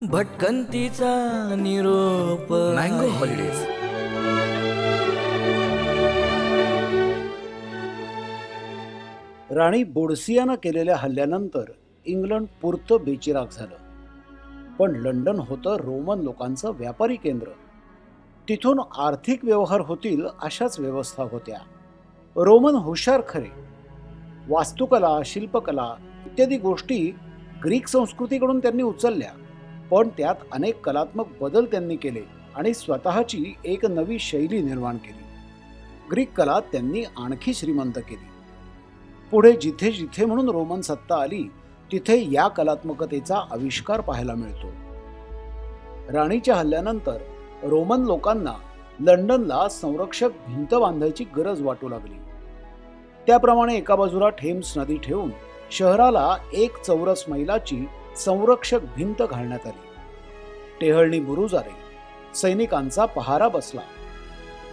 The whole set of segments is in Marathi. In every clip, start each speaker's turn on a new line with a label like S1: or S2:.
S1: भटकंतीचा निरोप
S2: मँगो हॉलिडेज.
S3: राणी बोडसियानं केलेल्या हल्ल्यानंतर इंग्लंड पुरतं बेचिराग झालं. पण लंडन होतं रोमन लोकांचं व्यापारी केंद्र. तिथून आर्थिक व्यवहार होतील अशाच व्यवस्था होत्या. रोमन हुशार खरे. वास्तुकला, शिल्पकला इत्यादी गोष्टी ग्रीक संस्कृतीकडून त्यांनी उचलल्या, पण त्यात अनेक कलात्मक बदल त्यांनी केले आणि स्वतःची एक नवी शैली निर्माण केली. ग्रीक कला त्यांनी आणखी श्रीमंत केली. पुढे जिथे जिथे म्हणून रोमन सत्ता आली तिथे या कलात्मकतेचा आविष्कार पाहायला मिळतो. राणीच्या हल्ल्यानंतर रोमन लोकांना लंडनला संरक्षक भिंत बांधायची गरज वाटू लागली. त्याप्रमाणे एका बाजूला थेम्स नदी ठेवून शहराला 1 चौरस मैलाची संरक्षक भिंत घालण्यात आली. टेहळणी बुरुज आले. सैनिकांचा पहारा बसला.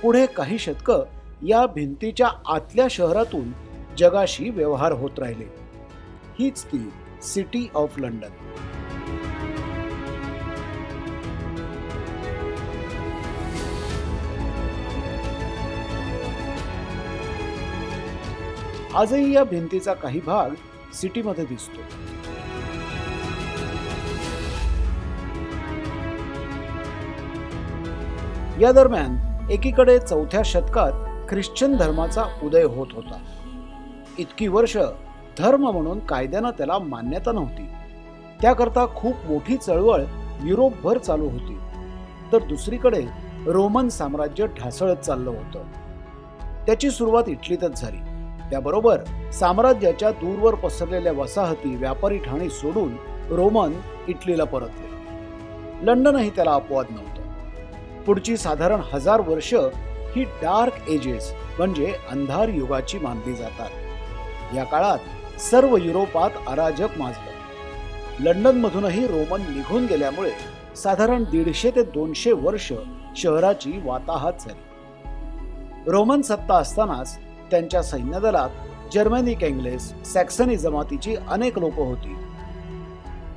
S3: पुढे काही शतकं या भिंतीच्या आतल्या शहरातून जगाशी व्यवहार होत राहिले. हीच ती सिटी ऑफ लंडन. आजही या भिंतीचा काही भाग सिटीमध्ये दिसतो. या दरम्यान एकीकडे 4थ्या शतकात ख्रिश्चन धर्माचा उदय होत होता. इतकी वर्ष धर्म म्हणून कायद्यानं त्याला मान्यता नव्हती. त्याकरता खूप मोठी चळवळ युरोपभर चालू होती. तर दुसरीकडे रोमन साम्राज्य ढासळत चाललं होतं. त्याची सुरुवात इटलीतच झाली. त्याबरोबर साम्राज्याच्या दूरवर पसरलेल्या वसाहती, व्यापारी ठाणी सोडून रोमन इटलीला परतले. लंडनही त्याला अपवाद नव्हतं. पुढची साधारण 1000 वर्ष ही डार्क एजेस म्हणजे अंधार युगाची मानली जातात. या काळात सर्व युरोपात अराजक माजलं. लंडनमधूनही रोमन निघून गेल्यामुळे साधारण 150 ते 200 वर्ष शहराची वाताहत झाली. रोमन सत्ता असतानाच त्यांच्या सैन्यदलात जर्मनिक एंग्लेस, सॅक्सनी जमातीची अनेक लोक होती.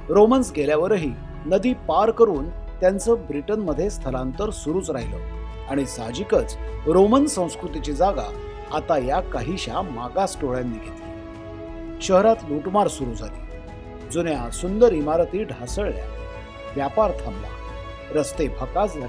S3: रोमन्स गेल्यावरही नदी पार करून त्यांचं ब्रिटनमध्ये स्थलांतर सुरूच राहिलं आणि साहजिकच रोमन संस्कृतीची जागा आता या काहीशा मागास टोळ्यांनी घेतली. शहरात लूटमार सुरू झाली. जुन्या सुंदर इमारती ढासळल्या. व्यापार थांबला. रस्ते भकास झाले.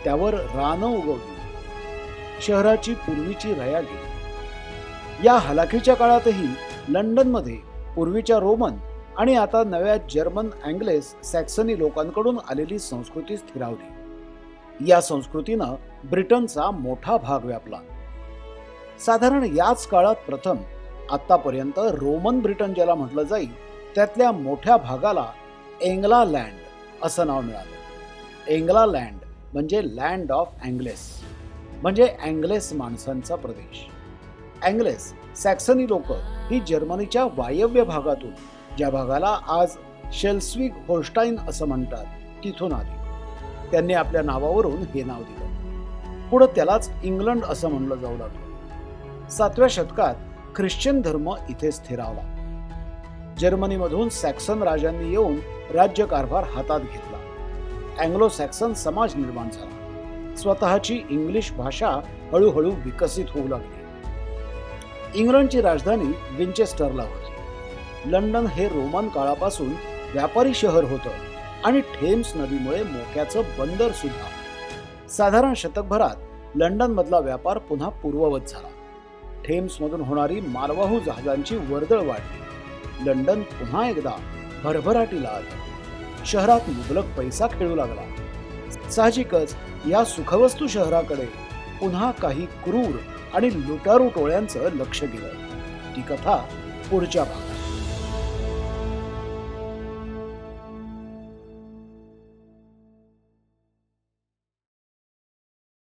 S3: त्यावर रानं उगवली. शहराची पूर्वीची रया गेली. या हलाखीच्या काळातही लंडनमध्ये पूर्वीच्या रोमन आणि आता नव्या जर्मन, अँग्लेस, सॅक्सनी लोकांकडून आलेली संस्कृती स्थिरावली. या संस्कृतीनं ब्रिटनचा मोठा भाग व्यापला. साधारण याच काळात प्रथम आतापर्यंत रोमन ब्रिटन ज्याला म्हटलं जाईल त्यातल्या मोठ्या भागाला एंग्लालँड असं नाव मिळालं. एंग्लालँड म्हणजे लँड ऑफ अँग्लेस, म्हणजे अँग्लेस माणसांचा प्रदेश. अँग्लेस, सॅक्सनी लोक ही जर्मनीच्या वायव्य भागातून, ज्या भागाला आज शेल्स्विग होल्स्टाईन असं म्हणतात, तिथून आली. त्यांनी आपल्या नावावरून हे नाव दिलं. पुढे त्यालाच इंग्लंड असं म्हणलं जाऊ लागलं. 7व्या शतकात ख्रिश्चन धर्म इथे स्थिरावला. जर्मनीमधून सॅक्सन राजांनी येऊन राज्यकारभार हातात घेतला. अँग्लो सॅक्सन समाज निर्माण झाला. स्वतःची इंग्लिश भाषा हळूहळू विकसित होऊ लागली. इंग्लंडची राजधानी विंचेस्टरला होती. लंडन हे रोमन काळापासून व्यापारी शहर होतं आणि थेम्स नदीमुळे मोक्याचं बंदर सुद्धा. साधारण शतकभरात लंडन मधला व्यापार पुन्हा पूर्ववत झाला. थेम्स मधून होणारी मालवाहू जहाजांची वर्दळ वाढली. लंडन पुन्हा एकदा भरभराटीला आलं. शहरात मुबलक पैसा खेळू लागला. साहजिकच या सुखवस्तू शहराकडे पुन्हा काही क्रूर आणि लुटारू टोळ्यांचं लक्ष गेलं. ती कथा पुढच्या भागात.